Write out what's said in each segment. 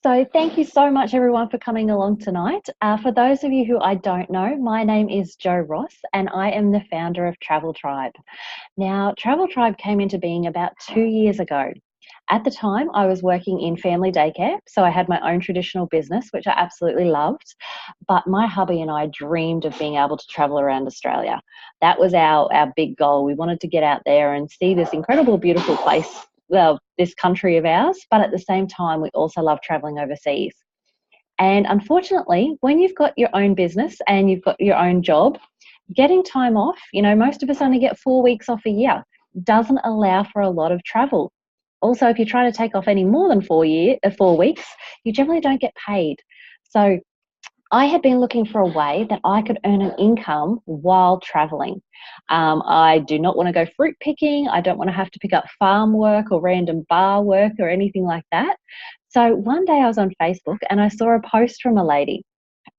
So, thank you so much, everyone, for coming along tonight. For those of you who I don't know, my name is Jo Ross, and I am the founder of Travel Tribe. Now, Travel Tribe came into being about 2 years ago. At the time, I was working in family daycare, so I had my own traditional business, which I absolutely loved. But my hubby and I dreamed of being able to travel around Australia. That was our big goal. We wanted to get out there and see this incredible, beautiful place, well, this country of ours, but at the same time, we also love traveling overseas. And unfortunately, when you've got your own business and you've got your own job, getting time off, most of us only get 4 weeks off a year, doesn't allow for a lot of travel. Also, if you try to take off any more than 4 weeks, you generally don't get paid. So I had been looking for a way that I could earn an income while traveling. I do not want to go fruit picking. I don't want to have to pick up farm work or random bar work or anything like that. So one day I was on Facebook and I saw a post from a lady.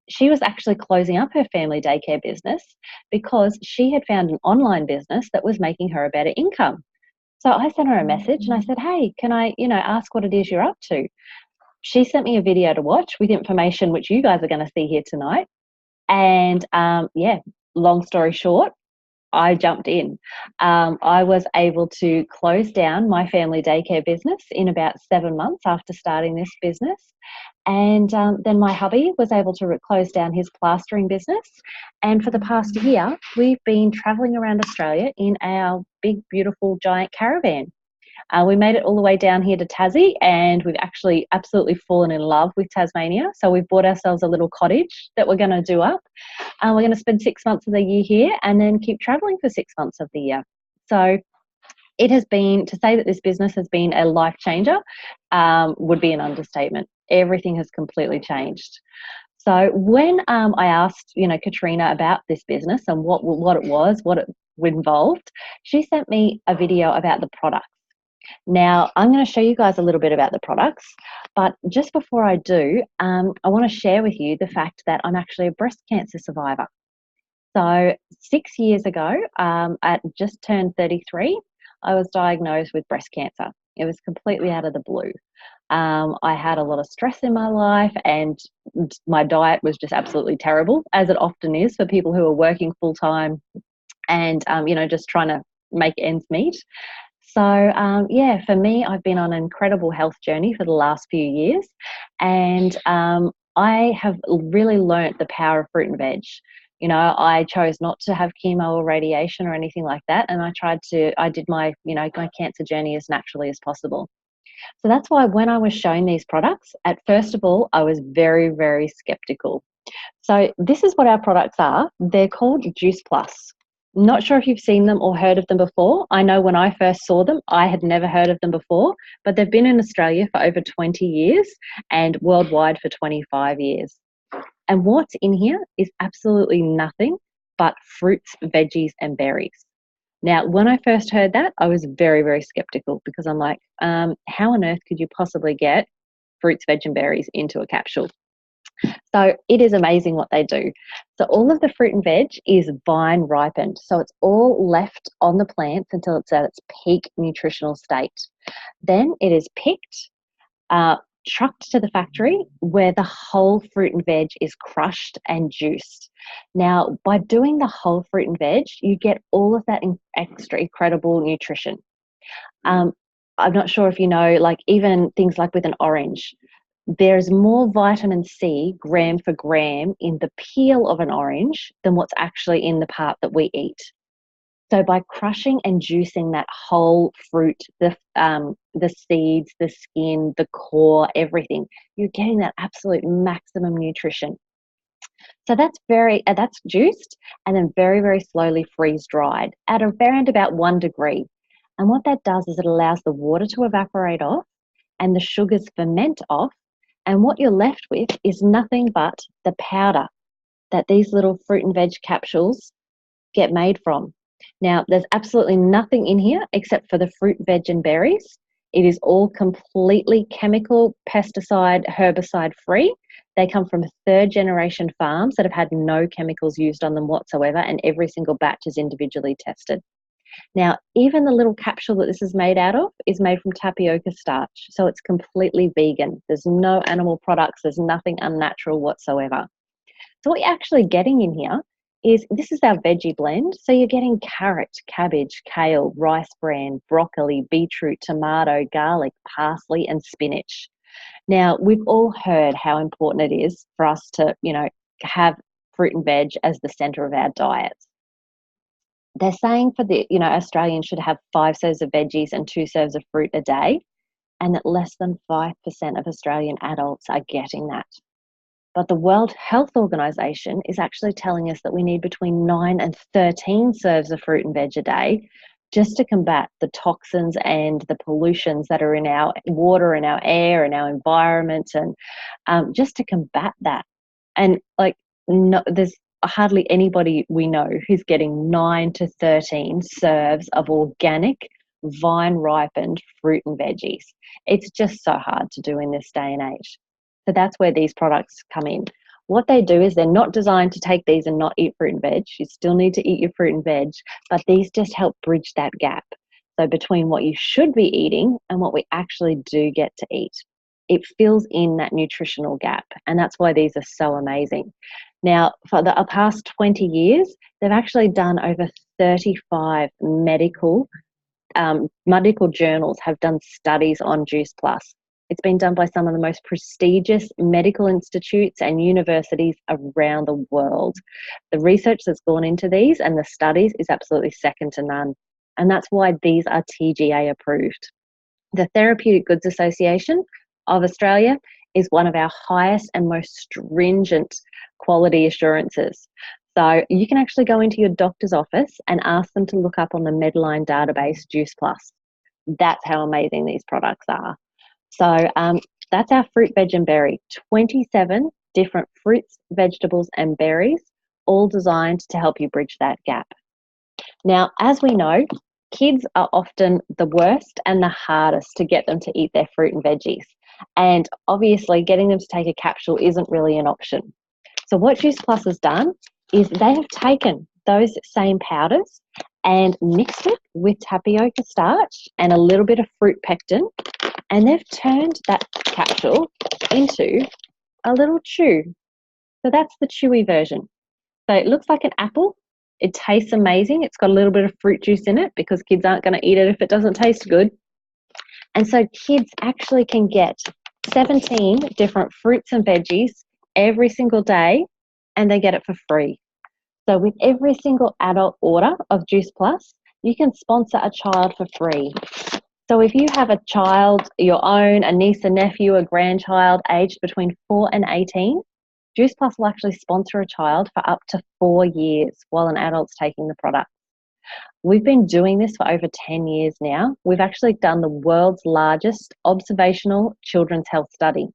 She was actually closing up her family daycare business because she had found an online business that was making her a better income. So I sent her a message and I said, hey, can I, ask what it is you're up to? She sent me a video to watch with information which you guys are going to see here tonight. And yeah, long story short, I jumped in. I was able to close down my family daycare business in about 7 months after starting this business. And then my hubby was able to close down his plastering business. And for the past year, we've been traveling around Australia in our big, beautiful, giant caravan. We made it all the way down here to Tassie, and we've actually absolutely fallen in love with Tasmania. So we've bought ourselves a little cottage that we're going to do up. We're going to spend 6 months of the year here and then keep traveling for 6 months of the year. So it has been, to say that this business has been a life changer would be an understatement. Everything has completely changed. So when I asked, Katrina about this business and what it was, what it involved, she sent me a video about the products. Now, I'm going to show you guys a little bit about the products, but just before I do, I want to share with you the fact that I'm actually a breast cancer survivor. So 6 years ago, at just turned 33, I was diagnosed with breast cancer. It was completely out of the blue. I had a lot of stress in my life and my diet was just absolutely terrible, as it often is for people who are working full time and, just trying to make ends meet. So, yeah, for me, I've been on an incredible health journey for the last few years, and I have really learnt the power of fruit and veg. I chose not to have chemo or radiation or anything like that, and I did my, my cancer journey as naturally as possible. So that's why when I was showing these products, at first of all, I was very, very skeptical. So this is what our products are. They're called Juice Plus. Not sure if you've seen them or heard of them before. I know when I first saw them, I had never heard of them before, but they've been in Australia for over 20 years and worldwide for 25 years. And what's in here is absolutely nothing but fruits, veggies, and berries. Now, when I first heard that, I was very, very skeptical because I'm like, how on earth could you possibly get fruits, veg, and berries into a capsule? So it is amazing what they do. So all of the fruit and veg is vine ripened. So it's all left on the plants until it's at its peak nutritional state. Then it is picked, trucked to the factory where the whole fruit and veg is crushed and juiced. Now, by doing the whole fruit and veg, you get all of that extra incredible nutrition. I'm not sure if you know, like even things like with an orange, there's more vitamin C gram for gram in the peel of an orange than what's actually in the part that we eat. So by crushing and juicing that whole fruit, the seeds, the skin, the core, everything, you're getting that absolute maximum nutrition. So that's juiced and then very, very slowly freeze dried at around about 1 degree. And what that does is it allows the water to evaporate off and the sugars ferment off. And what you're left with is nothing but the powder that these little fruit and veg capsules get made from. Now, there's absolutely nothing in here except for the fruit, veg, and berries. It is all completely chemical, pesticide, herbicide free. They come from third-generation farms that have had no chemicals used on them whatsoever, and every single batch is individually tested. Now, even the little capsule that this is made out of is made from tapioca starch, so it's completely vegan. There's no animal products, there's nothing unnatural whatsoever. So what you're actually getting in here is, this is our veggie blend. So you're getting carrot, cabbage, kale, rice bran, broccoli, beetroot, tomato, garlic, parsley, and spinach. Now, we've all heard how important it is for us to, have fruit and veg as the center of our diets. They're saying for Australians should have 5 serves of veggies and 2 serves of fruit a day, and that less than 5% of Australian adults are getting that. But the World Health Organization is actually telling us that we need between 9 and 13 serves of fruit and veg a day, just to combat the toxins and the pollutions that are in our water, in our air, in our environment, and just to combat that. And no, there's hardly anybody we know who's getting 9 to 13 serves of organic, vine ripened fruit and veggies. It's just so hard to do in this day and age. So that's where these products come in. What they do is, they're not designed to take these and not eat fruit and veg. You still need to eat your fruit and veg, but these just help bridge that gap. So between what you should be eating and what we actually do get to eat, it fills in that nutritional gap. And that's why these are so amazing. Now, for the past 20 years, they've actually done over 35 medical journals have done studies on Juice Plus. It's been done by some of the most prestigious medical institutes and universities around the world. The research that's gone into these and the studies is absolutely second to none. And that's why these are TGA approved. The Therapeutic Goods Association of Australia is one of our highest and most stringent quality assurances. So you can actually go into your doctor's office and ask them to look up on the Medline database Juice Plus. That's how amazing these products are. So that's our fruit, veg, and berry. 27 different fruits, vegetables, and berries, all designed to help you bridge that gap. Now, as we know, kids are often the worst and the hardest to get them to eat their fruit and veggies. And obviously, getting them to take a capsule isn't really an option. So what Juice Plus has done is they have taken those same powders and mixed it with tapioca starch and a little bit of fruit pectin, and they've turned that capsule into a little chew. So that's the chewy version. So it looks like an apple. It tastes amazing. It's got a little bit of fruit juice in it because kids aren't going to eat it if it doesn't taste good. And so kids actually can get 17 different fruits and veggies every single day, and they get it for free. So with every single adult order of Juice Plus, you can sponsor a child for free. So if you have a child, your own, a niece, a nephew, a grandchild aged between 4 and 18, Juice Plus will actually sponsor a child for up to 4 years while an adult's taking the product. We've been doing this for over 10 years now. We've actually done the world's largest observational children's health study.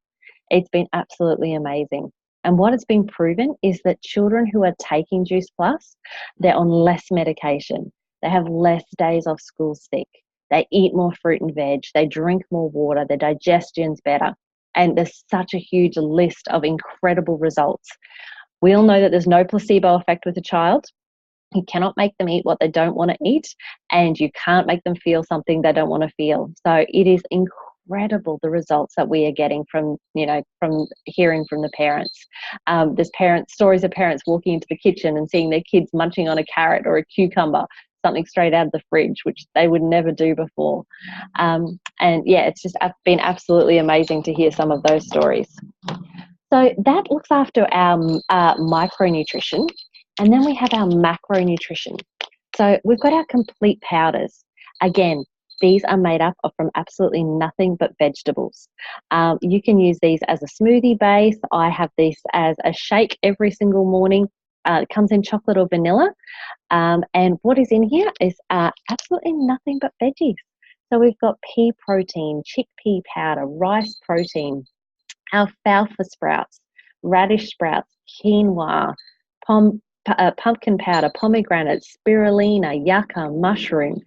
It's been absolutely amazing. And what has been proven is that children who are taking Juice Plus, they're on less medication. They have less days off school sick. They eat more fruit and veg. They drink more water. Their digestion's better. And there's such a huge list of incredible results. We all know that there's no placebo effect with a child. You cannot make them eat what they don't want to eat, and you can't make them feel something they don't want to feel. So it is incredible, the results that we are getting from hearing from the parents. There's stories of parents walking into the kitchen and seeing their kids munching on a carrot or a cucumber, something straight out of the fridge, which they would never do before. And yeah, it's just been absolutely amazing to hear some of those stories. So that looks after our micronutrition. And then we have our macronutrition. So we've got our complete powders. Again, these are made up of from absolutely nothing but vegetables. You can use these as a smoothie base. I have this as a shake every single morning. It comes in chocolate or vanilla. And what is in here is absolutely nothing but veggies. So we've got pea protein, chickpea powder, rice protein, alfalfa sprouts, radish sprouts, quinoa, pumpkin powder, pomegranate, spirulina, yucca, mushroom.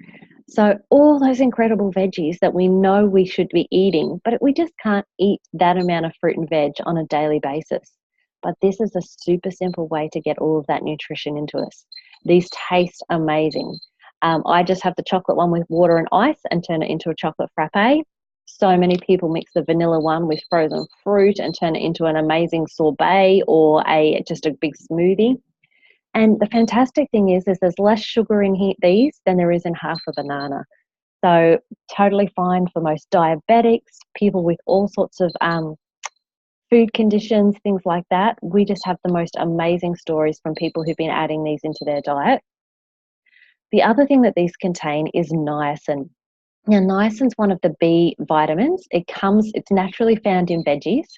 So all those incredible veggies that we know we should be eating, but we just can't eat that amount of fruit and veg on a daily basis. But this is a super simple way to get all of that nutrition into us. These taste amazing. I just have the chocolate one with water and ice and turn it into a chocolate frappe. So many people mix the vanilla one with frozen fruit and turn it into an amazing sorbet or just a big smoothie. And the fantastic thing is there's less sugar in these than there is in half a banana. So totally fine for most diabetics, people with all sorts of food conditions, things like that. We just have the most amazing stories from people who've been adding these into their diet. The other thing that these contain is niacin. Now, niacin is one of the B vitamins. It's naturally found in veggies,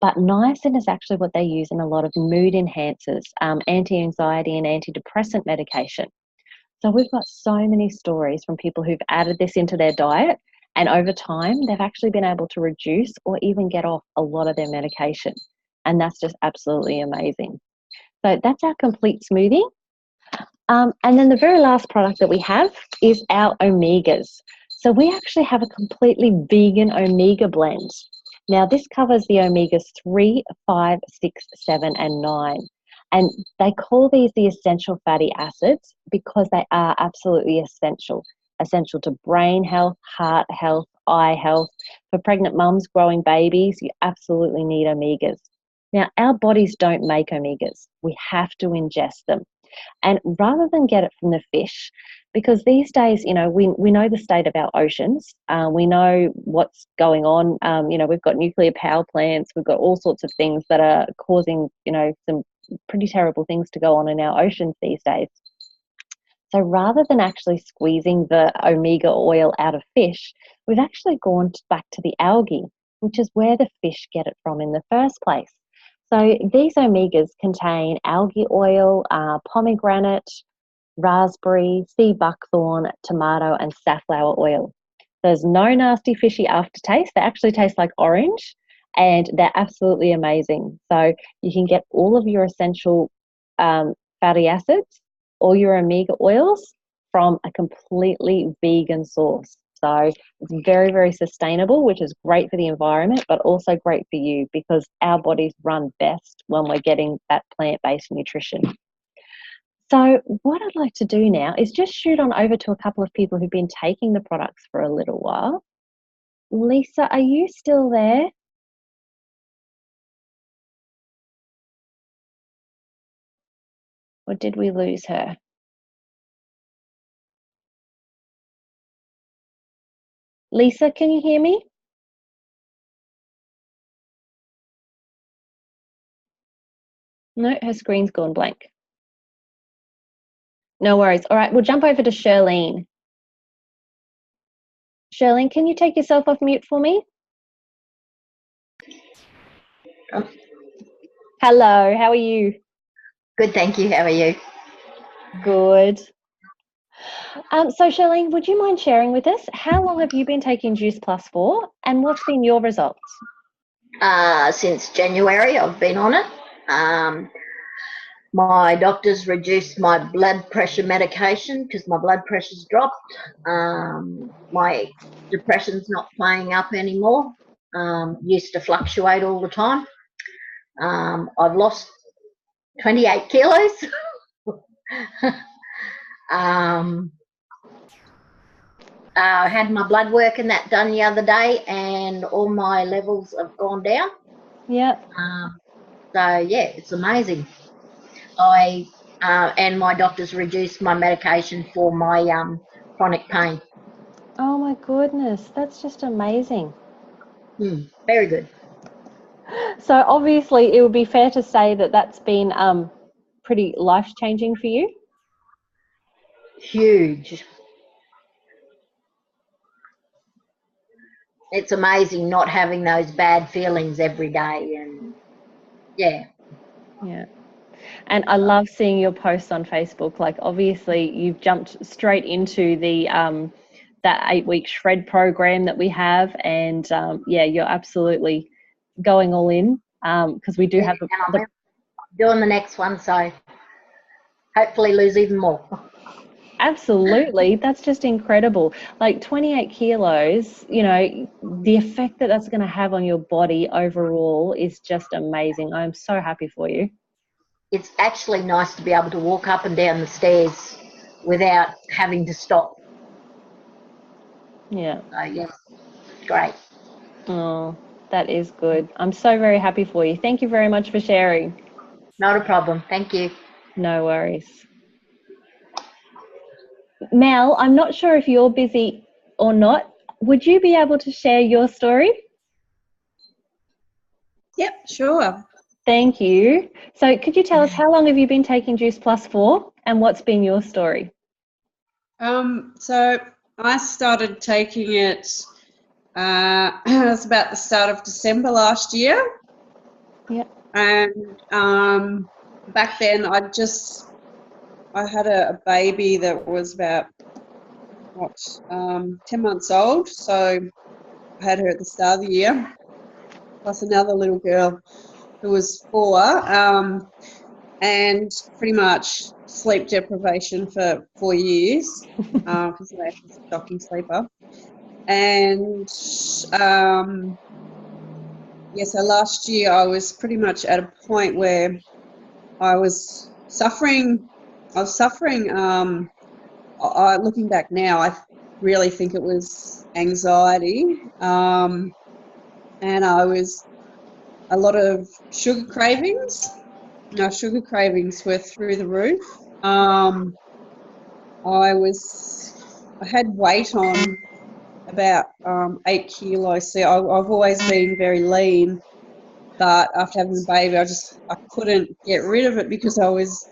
but niacin is actually what they use in a lot of mood enhancers, anti-anxiety and antidepressant medication. So we've got so many stories from people who've added this into their diet, and over time, they've actually been able to reduce or even get off a lot of their medication. And that's just absolutely amazing. So that's our complete smoothie. And then the very last product that we have is our omegas. So we actually have a completely vegan omega blend. Now this covers the omegas 3, 5, 6, 7, and 9. And they call these the essential fatty acids because they are absolutely essential. Essential to brain health, heart health, eye health. For pregnant mums, growing babies, you absolutely need omegas. Now, our bodies don't make omegas. We have to ingest them. And rather than get it from the fish, because these days, we know the state of our oceans. We know what's going on. We've got nuclear power plants. We've got all sorts of things that are causing, some pretty terrible things to go on in our oceans these days. So rather than actually squeezing the omega oil out of fish, we've actually gone back to the algae, which is where the fish get it from in the first place. So these omegas contain algae oil, pomegranate, raspberry, sea buckthorn, tomato, and safflower oil. There's no nasty fishy aftertaste. They actually taste like orange, and they're absolutely amazing. So you can get all of your essential fatty acids, all your omega oils from a completely vegan source. So it's very, very sustainable, which is great for the environment, but also great for you because our bodies run best when we're getting that plant-based nutrition. So what I'd like to do now is just shoot on over to a couple of people who've been taking the products for a little while. Lisa, are you still there? Or did we lose her? Lisa, can you hear me? No, her screen's gone blank. No worries. All right, we'll jump over to Charlene. Charlene, can you take yourself off mute for me? Oh. Hello, how are you? Good, thank you. How are you? Good. So Charlene, would you mind sharing with us how long have you been taking Juice Plus for and what's been your results? Since January, I've been on it. My doctors reduced my blood pressure medication because my blood pressure's dropped. My depression's not playing up anymore. Used to fluctuate all the time. I've lost 28 kilos. I had my blood work and that done the other day, and all my levels have gone down. Yep. So yeah, it's amazing. And my doctors reduced my medication for my chronic pain. Oh my goodness, that's just amazing. Very good. So obviously it would be fair to say that that's been pretty life-changing for you. Huge. It's amazing not having those bad feelings every day, and yeah. And I love seeing your posts on Facebook. Like obviously you've jumped straight into the that 8-week shred program that we have, and you're absolutely going all in because we do have I'm doing the next one, so hopefully lose even more. Absolutely. That's just incredible. Like 28 kilos, the effect that that's going to have on your body overall is just amazing. I'm so happy for you. It's actually nice to be able to walk up and down the stairs without having to stop. Yeah. So, yes, great. Oh, that is good. I'm so very happy for you. Thank you very much for sharing. Not a problem. Thank you. No worries. Mel, I'm not sure if you're busy or not. Would you be able to share your story? Yep, sure. Thank you. So could you tell us how long have you been taking Juice Plus for, and what's been your story? So I started taking it, it was about the start of December last year. Yep. And back then I had a baby that was about, 10 months old. So I had her at the start of the year, plus another little girl who was 4, and pretty much sleep deprivation for 4 years because I was a shocking sleeper. And so last year I was pretty much at a point where I was suffering. Looking back now, I really think it was anxiety, and I was a lot of sugar cravings. My sugar cravings were through the roof. I had weight on about 8 kilos. See, I've always been very lean, but after having the baby, I couldn't get rid of it because I was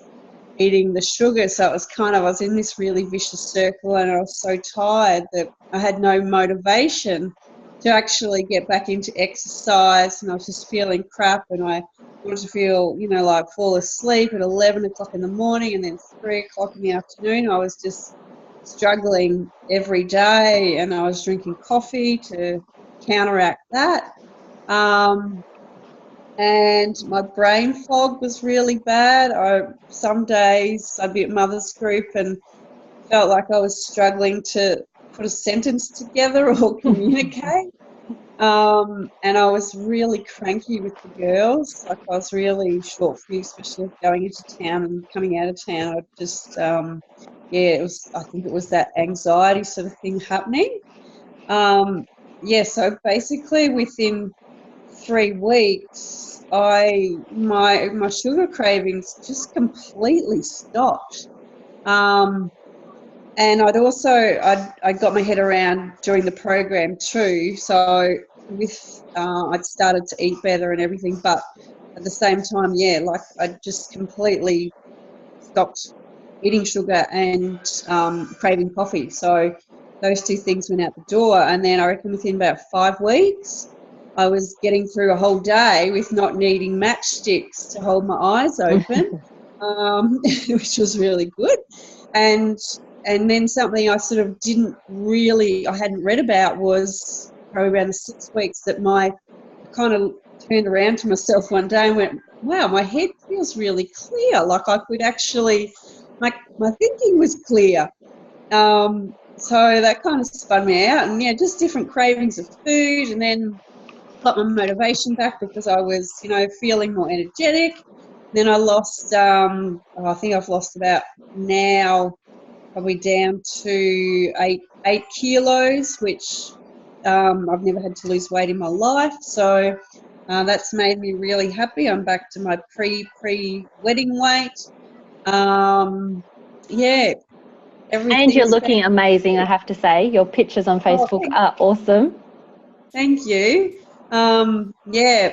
eating the sugar. So it was I was in this really vicious circle, and I was so tired that I had no motivation to actually get back into exercise, and I was just feeling crap, and I wanted to feel, like fall asleep at 11 o'clock in the morning, and then 3 o'clock in the afternoon. I was just struggling every day, and I was drinking coffee to counteract that. And my brain fog was really bad. Some days I'd be at mother's group and felt like I was struggling to put a sentence together or communicate. And I was really cranky with the girls. Like, I was really short fused, especially going into town and coming out of town. I just, I think it was that anxiety sort of thing happening. So basically within 3 weeks, my sugar cravings just completely stopped. And I got my head around doing the program too. So I'd started to eat better and everything, but at the same time, I just completely stopped eating sugar and craving coffee. So those 2 things went out the door. And then I reckon within about 5 weeks, I was getting through a whole day with not needing matchsticks to hold my eyes open, which was really good. And then something I sort of I hadn't read about was probably around the 6 weeks that I kind of turned around to myself one day and went, wow, my head feels really clear. Like I could actually, my thinking was clear. So that kind of spun me out, and just different cravings of food, and then got my motivation back because I was, feeling more energetic. Then I lost, I think I've lost about now probably down to 8 kilos, which I've never had to lose weight in my life. So that's made me really happy. I'm back to my pre-wedding weight. And you're looking amazing, I have to say. Your pictures on Facebook are awesome. Thank you.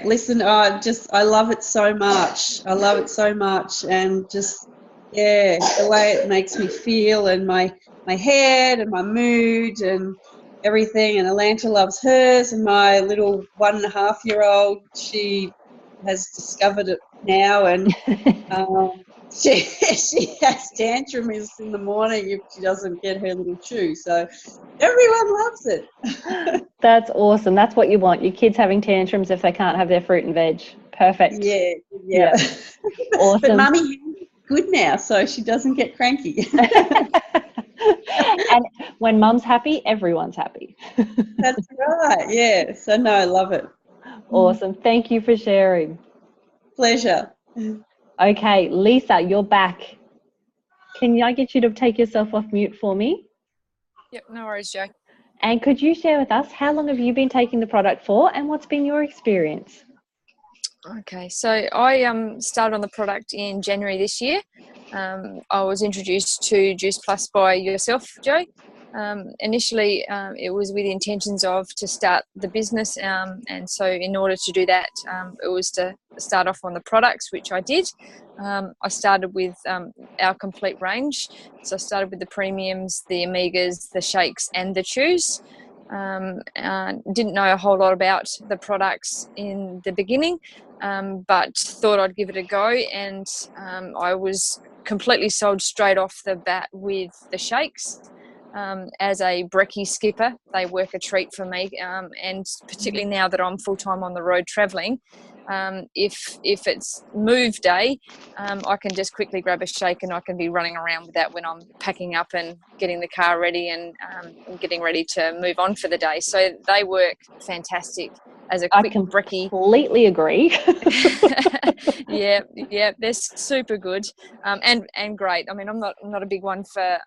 Listen, I love it so much. I love it so much, and just, the way it makes me feel, and my head and my mood and everything. And Atlanta loves hers, and my little 1.5-year-old, she has discovered it now, and she has tantrums in the morning if she doesn't get her little chew. So everyone loves it. That's awesome. That's what you want. Your kids having tantrums if they can't have their fruit and veg. Perfect. Yeah. Awesome. But Mummy good now, so she doesn't get cranky. And when Mum's happy, everyone's happy. That's right. Yeah. So no, I love it. Awesome. Thank you for sharing. Pleasure. Okay, Lisa, you're back. Can I get you to take yourself off mute for me? Yep, no worries, Joe. And could you share with us how long have you been taking the product for and what's been your experience? Okay, so I started on the product in January this year. I was introduced to Juice Plus by yourself, Joe. Initially, it was with the intentions of to start the business, and so in order to do that, it was to start off on the products, which I did. I started with our complete range. So I started with the premiums, the omegas, the shakes, and the chews. Didn't know a whole lot about the products in the beginning, but thought I'd give it a go, and I was completely sold straight off the bat with the shakes. As a brekkie skipper, they work a treat for me, and particularly now that I'm full-time on the road travelling, if it's move day, I can just quickly grab a shake and I can be running around with that when I'm packing up and getting the car ready and getting ready to move on for the day. So they work fantastic as a quick brekkie. Completely agree. Yeah, they're super good, and great. I mean, I'm not a big one for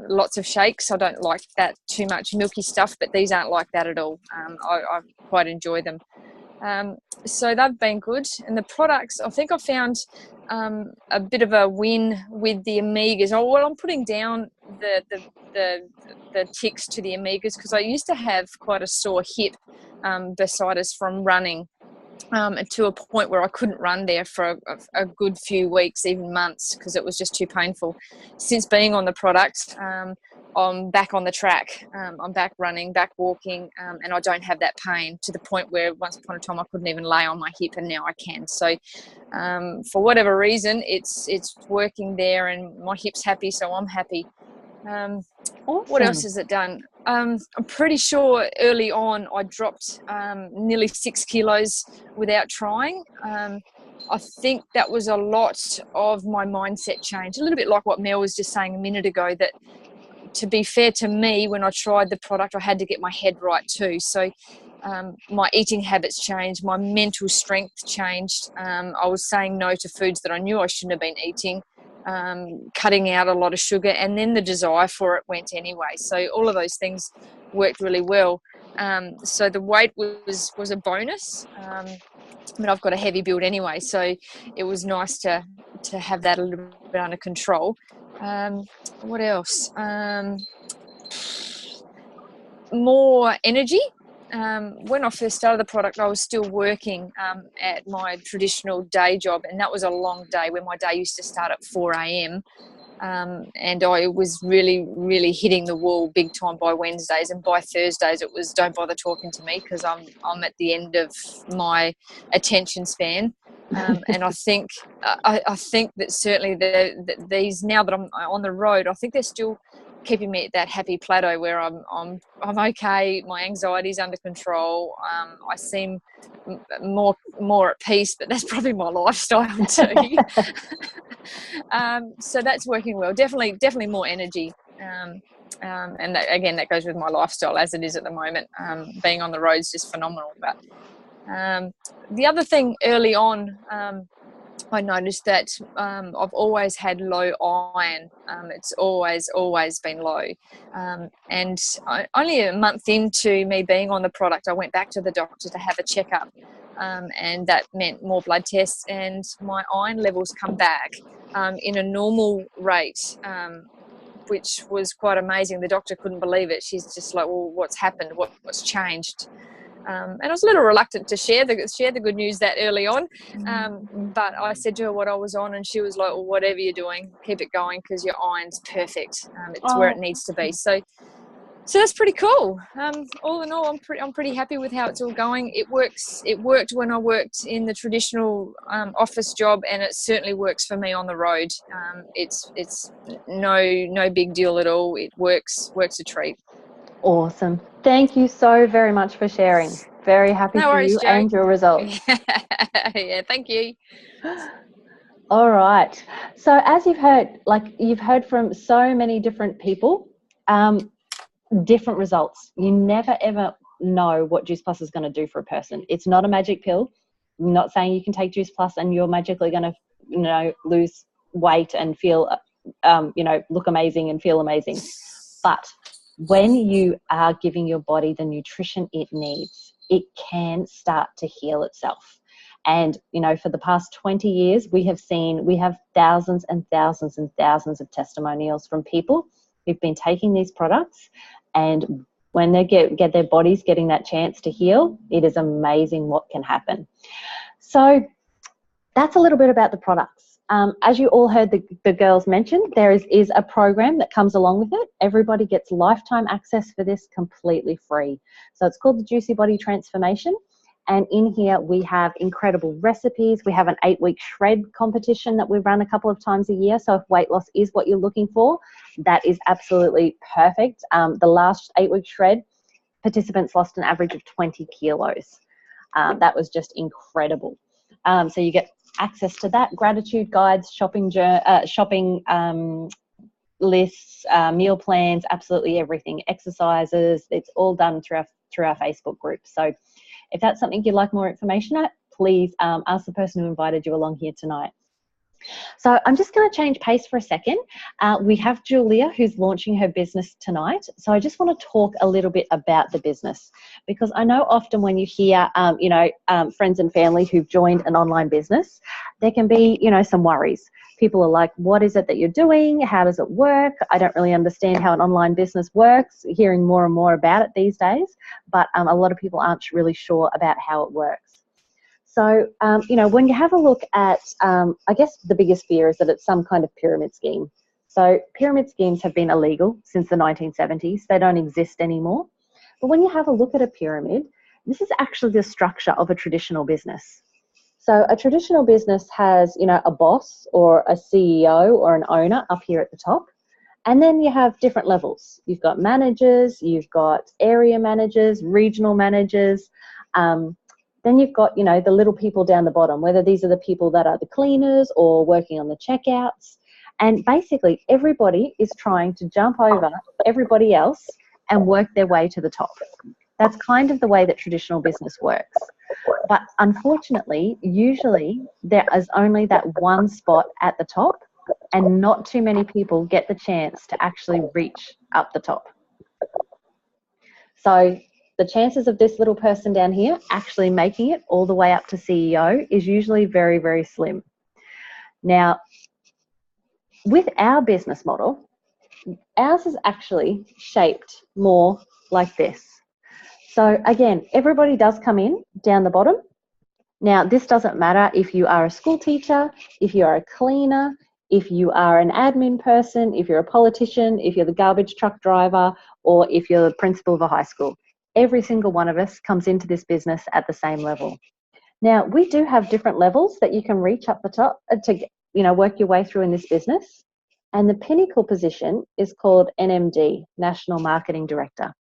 lots of shakes. I don't like that too much milky stuff, but these aren't like that at all. I quite enjoy them. So they've been good, and the products, I think I found a bit of a win with the omegas. I'm putting down the ticks to the omegas because I used to have quite a sore hip bursitis from running, to a point where I couldn't run there for a good few weeks, even months, because it was just too painful. Since being on the product, I'm back on the track. I'm back running, back walking, and I don't have that pain, to the point where once upon a time I couldn't even lay on my hip, and now I can. So for whatever reason, it's working there, and my hip's happy, so I'm happy. Awesome. What else has it done? I'm pretty sure early on I dropped nearly 6 kilos without trying. I think that was a lot of my mindset change, a little bit like what Mel was just saying a minute ago, that to be fair to me, when I tried the product, I had to get my head right too. So my eating habits changed, my mental strength changed. I was saying no to foods that I knew I shouldn't have been eating. Cutting out a lot of sugar, and then the desire for it went anyway. So all of those things worked really well. So the weight was a bonus. But I've got a heavy build anyway, so it was nice to have that a little bit under control. What else? More energy. When I first started the product, I was still working at my traditional day job, and that was a long day, when my day used to start at 4 a.m. And I was really, really hitting the wall big time by Wednesdays, and by Thursdays it was don't bother talking to me, because I'm at the end of my attention span. And I think that certainly these, now that I'm on the road, I think they're still keeping me at that happy plateau where I'm okay. My anxiety's under control. I seem more at peace, but that's probably my lifestyle too. So that's working well. Definitely more energy. And that, again, that goes with my lifestyle as it is at the moment. Being on the road is just phenomenal. But the other thing early on, I noticed that I've always had low iron. It's always been low. And only a month into me being on the product, I went back to the doctor to have a checkup. And that meant more blood tests, and my iron levels come back in a normal rate, which was quite amazing. The doctor couldn't believe it. She's just like, well, what's happened? What's changed? And I was a little reluctant to share the good news that early on. But I said to her what I was on, and she was like, well, whatever you're doing, keep it going, because your iron's perfect. It's where it needs to be. So that's pretty cool. All in all, I'm pretty happy with how it's all going. It worked when I worked in the traditional office job, and it certainly works for me on the road. It's no big deal at all. It works a treat. Awesome. Thank you so very much for sharing. Very happy for you, Joe. and your results. Yeah, thank you. All right. So as you've heard from so many different people, different results. You never ever know what Juice Plus is going to do for a person. It's not a magic pill. I'm not saying you can take Juice Plus and you're magically going to, lose weight and feel look amazing and feel amazing. But when you are giving your body the nutrition it needs, it can start to heal itself. And, for the past 20 years, we have thousands and thousands and thousands of testimonials from people who've been taking these products, and when they get their bodies getting that chance to heal, it is amazing what can happen. So that's a little bit about the products. As you all heard the girls mention, there is a program that comes along with it. Everybody gets lifetime access for this completely free. So it's called the Juicy Body Transformation. And in here, we have incredible recipes. We have an 8-week shred competition that we run a couple of times a year. So if weight loss is what you're looking for, that is absolutely perfect. The last 8-week shred, participants lost an average of 20 kilos. That was just incredible. So you get access to that, gratitude guides, shopping lists, meal plans, absolutely everything, exercises. It's all done through our Facebook group. So if that's something you'd like more information at, please ask the person who invited you along here tonight. So I'm just going to change pace for a second. We have Julia who's launching her business tonight. So I just want to talk a little bit about the business, because I know often when you hear, friends and family who've joined an online business, there can be, some worries. People are like, what is it that you're doing? How does it work? I don't really understand how an online business works. Hearing more and more about it these days, but a lot of people aren't really sure about how it works. So, when you have a look at, I guess the biggest fear is that it's some kind of pyramid scheme. So pyramid schemes have been illegal since the 1970s. They don't exist anymore. But when you have a look at a pyramid, this is actually the structure of a traditional business. So a traditional business has, a boss or a CEO or an owner up here at the top. And then you have different levels. You've got managers, you've got area managers, regional managers. Then you've got, the little people down the bottom, whether these are the people that are the cleaners or working on the checkouts. And basically everybody is trying to jump over everybody else and work their way to the top. That's kind of the way that traditional business works. But unfortunately, usually there is only that one spot at the top, and not too many people get the chance to actually reach up the top. So the chances of this little person down here actually making it all the way up to CEO is usually very, very slim. Now, with our business model, ours is actually shaped more like this. So again, everybody does come in down the bottom. Now, this doesn't matter if you are a school teacher, if you are a cleaner, if you are an admin person, if you're a politician, if you're the garbage truck driver, or if you're the principal of a high school. Every single one of us comes into this business at the same level. Now, we do have different levels that you can reach up the top to, work your way through in this business. And the pinnacle position is called NMD, National Marketing Director.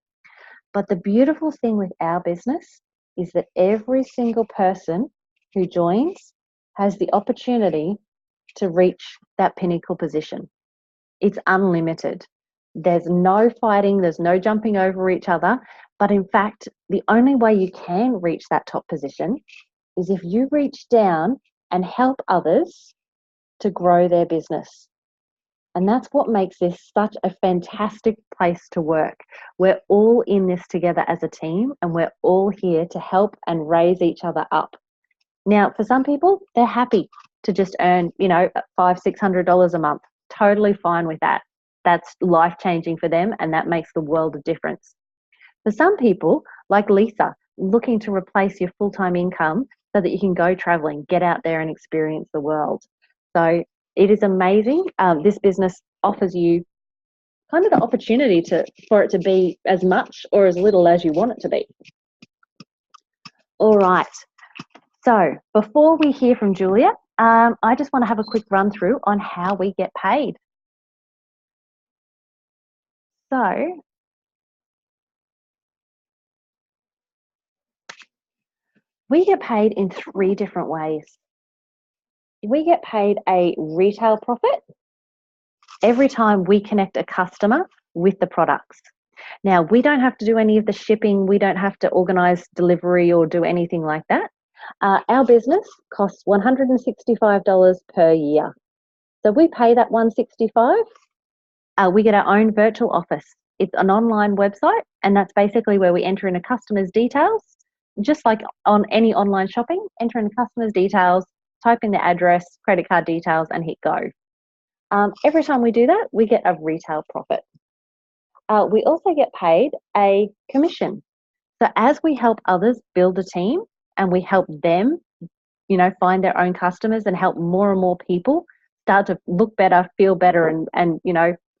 But the beautiful thing with our business is that every single person who joins has the opportunity to reach that pinnacle position. It's unlimited. There's no fighting, there's no jumping over each other. But in fact, the only way you can reach that top position is if you reach down and help others to grow their business. And that's what makes this such a fantastic place to work. We're all in this together as a team, and we're all here to help and raise each other up. Now, for some people, they're happy to just earn, $500-600 a month. Totally fine with that. That's life-changing for them, and that makes the world of difference. For some people, like Lisa, looking to replace your full-time income so that you can go traveling, get out there and experience the world. So it is amazing. This business offers you kind of the opportunity for it to be as much or as little as you want it to be. All right. So before we hear from Julia, I just want to have a quick run through on how we get paid. So we get paid in 3 different ways. We get paid a retail profit every time we connect a customer with the products. Now, we don't have to do any of the shipping. We don't have to organize delivery or do anything like that. Our business costs $165 per year. So we pay that $165. We get our own virtual office. It's an online website, and that's basically where we enter in a customer's details, just like on any online shopping. Enter in the customer's details, type in the address, credit card details, and hit go. Every time we do that, we get a retail profit. We also get paid a commission. So as we help others build a team and we help them, find their own customers and help more and more people start to look better, feel better, and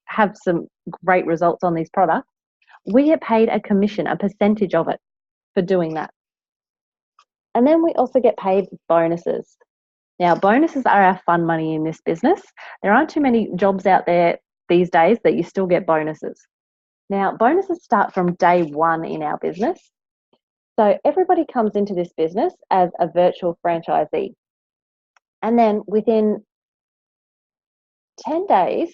have some great results on these products, we get paid a commission, a percentage of it for doing that. And then we also get paid bonuses. Now, bonuses are our fun money in this business. There aren't too many jobs out there these days that you still get bonuses. Now, bonuses start from day one in our business. So everybody comes into this business as a virtual franchisee. And then within 10 days,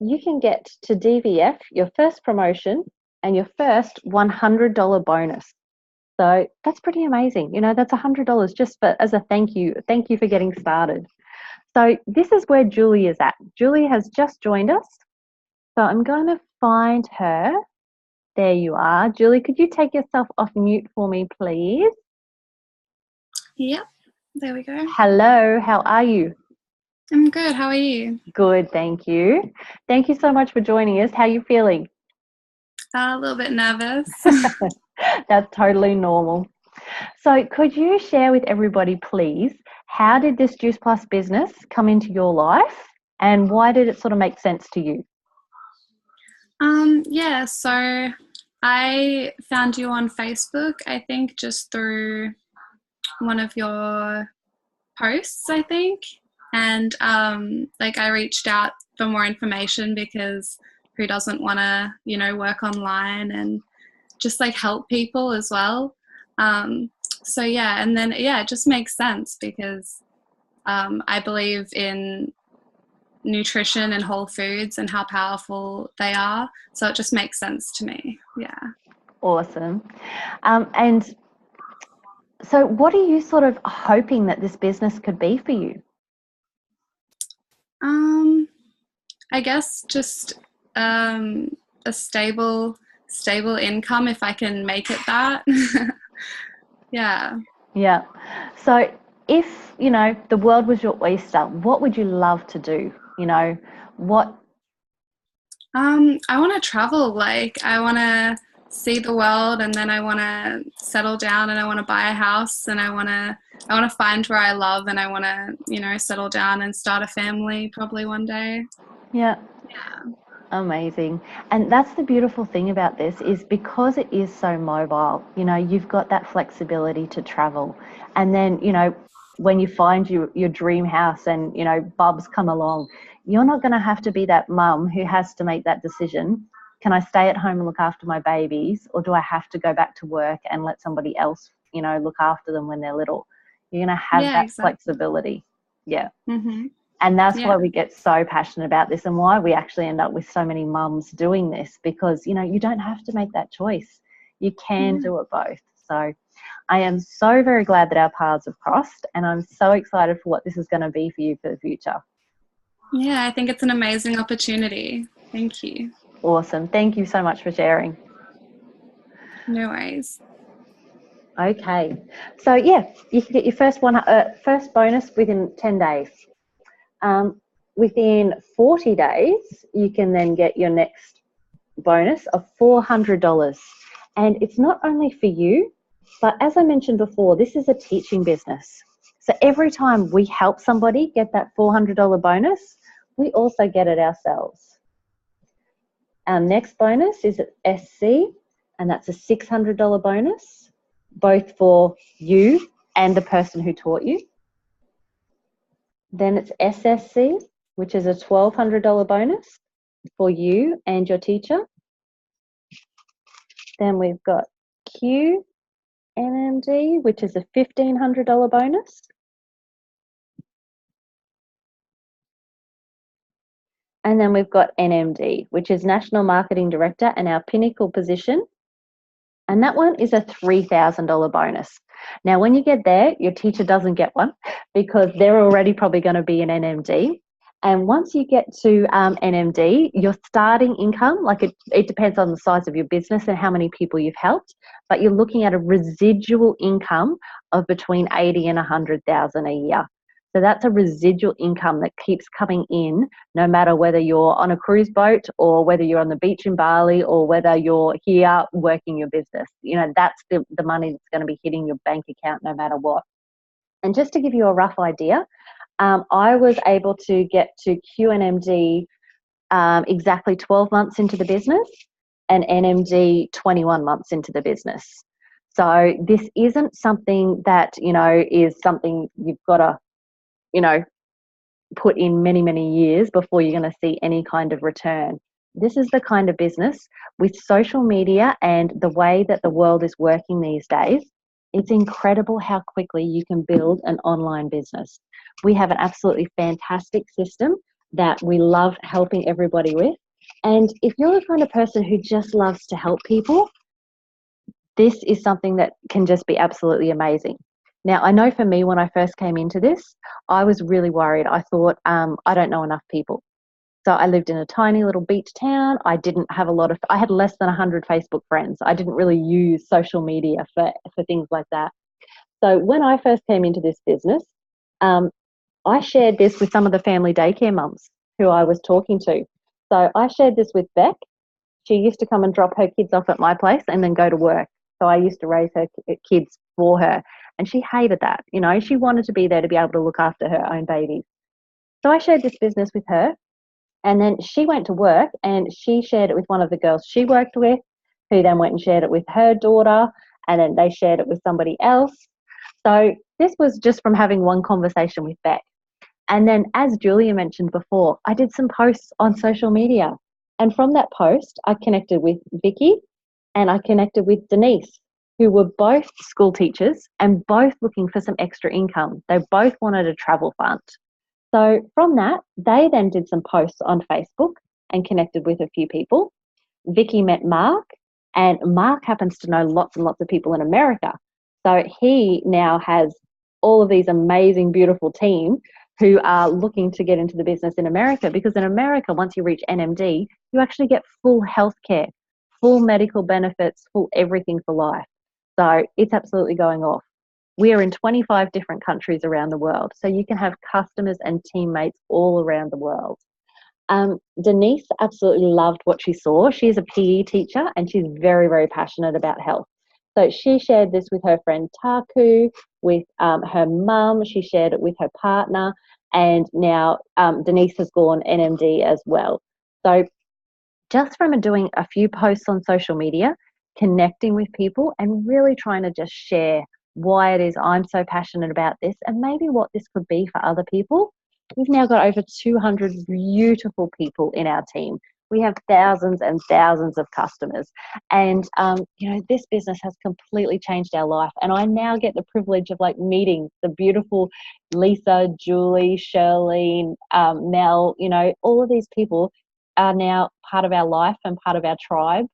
you can get to DVF, your first promotion, and your first $100 bonus. So that's pretty amazing. That's $100 just as a thank you. Thank you for getting started. So this is where Julie is at. Julie has just joined us. So I'm going to find her. There you are. Julie, could you take yourself off mute for me, please? Yep, there we go. Hello, how are you? I'm good. How are you? Good, thank you. Thank you so much for joining us. How are you feeling? A little bit nervous. That's totally normal. So could you share with everybody, please, how did this Juice Plus business come into your life and why did it sort of make sense to you? Yeah, so I found you on Facebook, I think, just through one of your posts, I think. And I reached out for more information because who doesn't want to, work online and just help people as well. So yeah, and then it just makes sense because I believe in nutrition and whole foods and how powerful they are. So it just makes sense to me. Yeah. Awesome. And so what are you sort of hoping that this business could be for you? I guess just a stable income if I can make it that. Yeah. Yeah. So if, the world was your oyster, what would you love to do? What? I want to travel. I want to see the world, and then I want to settle down, and I want to buy a house, and I want to find where I love, and I want to, settle down and start a family probably one day. Yeah. Yeah. Amazing. And that's the beautiful thing about this is because it is so mobile, you've got that flexibility to travel. And then, when you find your dream house and, bubs come along, you're not going to have to be that mum who has to make that decision. Can I stay at home and look after my babies, or do I have to go back to work and let somebody else, look after them when they're little? You're going to have that flexibility. Yeah. Mm-hmm. And that's why we get so passionate about this and why we actually end up with so many mums doing this because, you don't have to make that choice. You can do it both. So I am so very glad that our paths have crossed and I'm so excited for what this is going to be for you for the future. Yeah, I think it's an amazing opportunity. Thank you. Awesome. Thank you so much for sharing. No worries. Okay. So, you can get your first bonus within 10 days. Within 40 days, you can then get your next bonus of $400. And it's not only for you, but as I mentioned before, this is a teaching business. So every time we help somebody get that $400 bonus, we also get it ourselves. Our next bonus is at SC, and that's a $600 bonus, both for you and the person who taught you. Then it's SSC, which is a $1,200 bonus for you and your teacher. Then we've got QNMD, which is a $1,500 bonus. And then we've got NMD, which is National Marketing Director and our pinnacle position. And that one is a $3,000 bonus. Now, when you get there, your teacher doesn't get one because they're already probably going to be an NMD And once you get to NMD, your starting income, like it depends on the size of your business and how many people you've helped, but you're looking at a residual income of between 80 and 100,000 a year. So that's a residual income that keeps coming in, no matter whether you're on a cruise boat or whether you're on the beach in Bali or whether you're here working your business. You know, that's the money that's going to be hitting your bank account no matter what. And just to give you a rough idea, I was able to get to QNMD exactly 12 months into the business and NMD 21 months into the business. So this isn't something that, you know, is something you've got to, you know, put in many, many years before you're going to see any kind of return. This is the kind of business with social media and the way that the world is working these days. It's incredible how quickly you can build an online business. We have an absolutely fantastic system that we love helping everybody with. And if you're the kind of person who just loves to help people, this is something that can just be absolutely amazing. Now, I know for me, when I first came into this, I was really worried. I thought, I don't know enough people. So I lived in a tiny little beach town. I had less than 100 Facebook friends. I didn't really use social media for things like that. So when I first came into this business, I shared this with some of the family daycare mums who I was talking to. So I shared this with Beck. She used to come and drop her kids off at my place and then go to work. So I used to raise her kids for her. And she hated that. You know, she wanted to be there to be able to look after her own babies. So I shared this business with her. And then she went to work and she shared it with one of the girls she worked with, who then went and shared it with her daughter. And then they shared it with somebody else. So this was just from having one conversation with Beck. And then, as Julia mentioned before, I did some posts on social media. And from that post, I connected with Vicky and I connected with Denise, who were both school teachers and both looking for some extra income. They both wanted a travel fund. So from that, they then did some posts on Facebook and connected with a few people. Vicky met Mark, and Mark happens to know lots and lots of people in America. So he now has all of these amazing, beautiful team who are looking to get into the business in America, because in America, once you reach NMD, you actually get full healthcare, full medical benefits, full everything for life. So it's absolutely going off. We are in 25 different countries around the world, so you can have customers and teammates all around the world. Denise absolutely loved what she saw. She's a PE teacher and she's very, very passionate about health. So she shared this with her friend Taku, with her mum. She shared it with her partner, and now Denise has gone NMD as well. So just from doing a few posts on social media, connecting with people and really trying to just share why it is I'm so passionate about this and maybe what this could be for other people. We've now got over 200 beautiful people in our team. We have thousands and thousands of customers. And, you know, this business has completely changed our life. And I now get the privilege of meeting the beautiful Lisa, Julie, Shirley, Mel, you know, all of these people are now part of our life and part of our tribe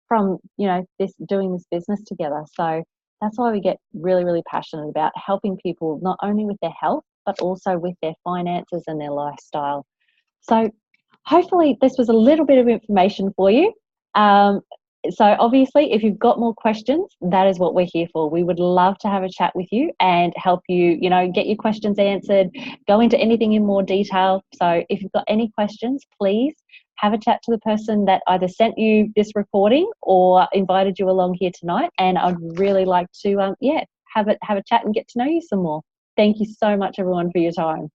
from, you know, doing this business together. So that's why we get really, really passionate about helping people not only with their health, but also with their finances and their lifestyle. So hopefully this was a little bit of information for you. So obviously, if you've got more questions, that is what we're here for. We would love to have a chat with you and help you, you know, get your questions answered, go into anything in more detail. So if you've got any questions, please have a chat to the person that either sent you this recording or invited you along here tonight. And I'd really like to, have a chat and get to know you some more. Thank you so much, everyone, for your time.